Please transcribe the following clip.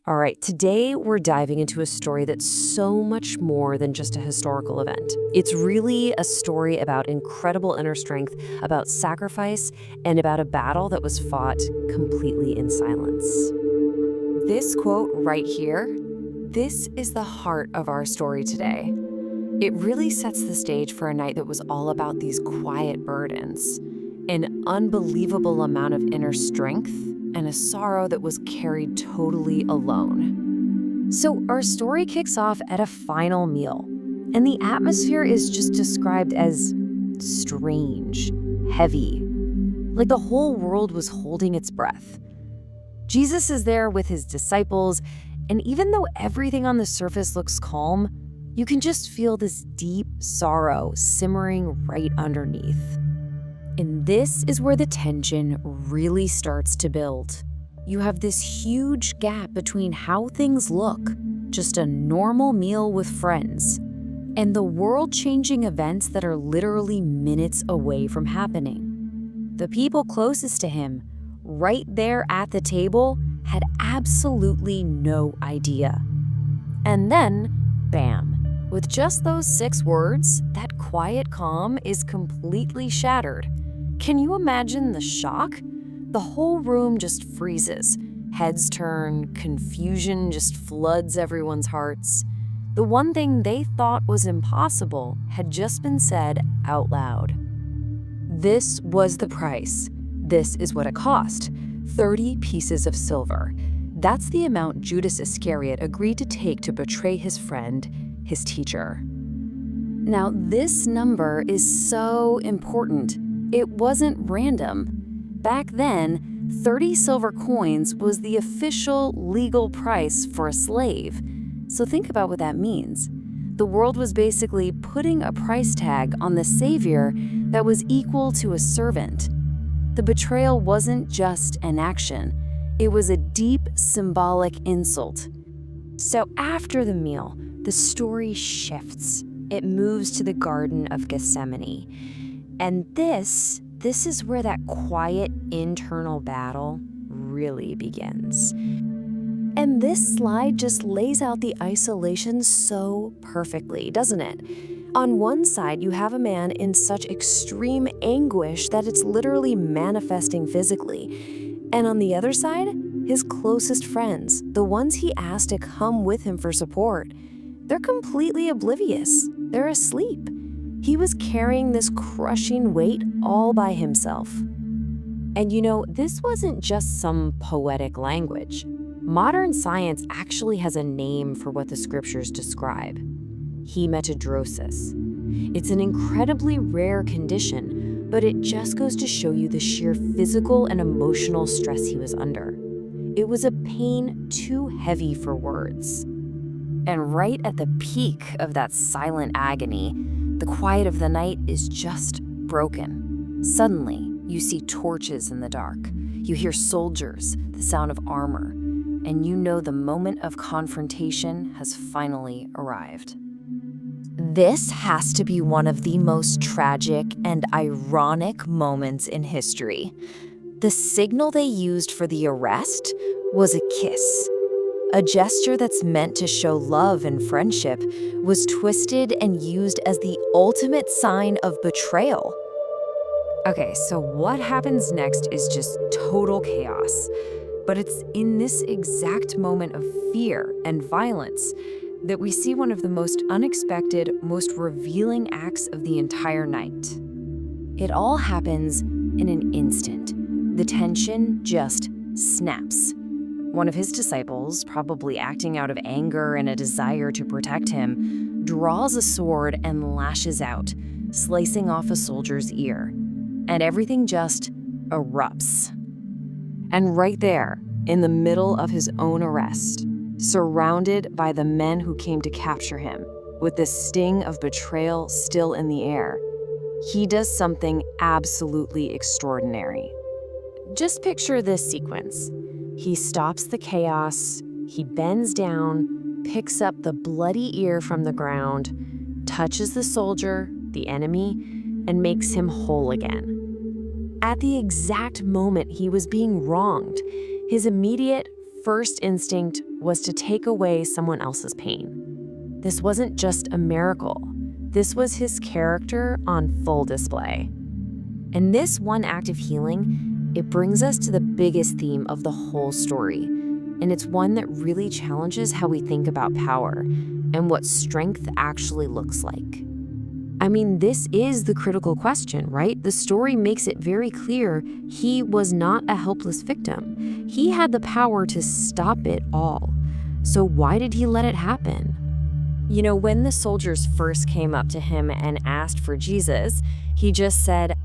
All right, today we're diving into a story that's so much more than just a historical event. It's really a story about incredible inner strength, about sacrifice, and about a battle that was fought completely in silence. This quote right here, this is the heart of our story today. It really sets the stage for a night that was all about these quiet burdens, an unbelievable amount of inner strength, and a sorrow that was carried totally alone. So our story kicks off at a final meal, and the atmosphere is just described as strange, heavy, like the whole world was holding its breath. Jesus is there with his disciples, and even though everything on the surface looks calm, you can just feel this deep sorrow simmering right underneath. And this is where the tension really starts to build. You have this huge gap between how things look, just a normal meal with friends, and the world-changing events that are literally minutes away from happening. The people closest to him, right there at the table, had absolutely no idea. And then, bam, with just those 6 words, that quiet calm is completely shattered. Can you imagine the shock? The whole room just freezes. Heads turn, confusion just floods everyone's hearts. The one thing they thought was impossible had just been said out loud. This was the price. This is what it cost. 30 pieces of silver. That's the amount Judas Iscariot agreed to take to betray his friend, his teacher. Now, this number is so important. It wasn't random. Back then, 30 silver coins was the official legal price for a slave. So think about what that means. The world was basically putting a price tag on the savior that was equal to a servant. The betrayal wasn't just an action. It was a deep symbolic insult. So after the meal, the story shifts. It moves to the Garden of Gethsemane. And this is where that quiet internal battle really begins. And this slide just lays out the isolation so perfectly, doesn't it? On one side, you have a man in such extreme anguish that it's literally manifesting physically. And on the other side, his closest friends, the ones he asked to come with him for support, they're completely oblivious. They're asleep. He was carrying this crushing weight all by himself. And you know, this wasn't just some poetic language. Modern science actually has a name for what the scriptures describe: hematidrosis. It's an incredibly rare condition, but it just goes to show you the sheer physical and emotional stress he was under. It was a pain too heavy for words. And right at the peak of that silent agony, the quiet of the night is just broken. Suddenly, you see torches in the dark. You hear soldiers, the sound of armor, and you know the moment of confrontation has finally arrived. This has to be one of the most tragic and ironic moments in history. The signal they used for the arrest was a kiss. A gesture that's meant to show love and friendship was twisted and used as the ultimate sign of betrayal. Okay, so what happens next is just total chaos. But it's in this exact moment of fear and violence that we see one of the most unexpected, most revealing acts of the entire night. It all happens in an instant. The tension just snaps. One of his disciples, probably acting out of anger and a desire to protect him, draws a sword and lashes out, slicing off a soldier's ear. And everything just erupts. And right there, in the middle of his own arrest, surrounded by the men who came to capture him, with the sting of betrayal still in the air, he does something absolutely extraordinary. Just picture this sequence. He stops the chaos, he bends down, picks up the bloody ear from the ground, touches the soldier, the enemy, and makes him whole again. At the exact moment he was being wronged, his immediate, first instinct was to take away someone else's pain. This wasn't just a miracle. This was his character on full display. And this one act of healing, it brings us to the biggest theme of the whole story. And it's one that really challenges how we think about power and what strength actually looks like. I mean, this is the critical question, right? The story makes it very clear he was not a helpless victim. He had the power to stop it all. So why did he let it happen? When the soldiers first came up to him and asked for Jesus, he just said,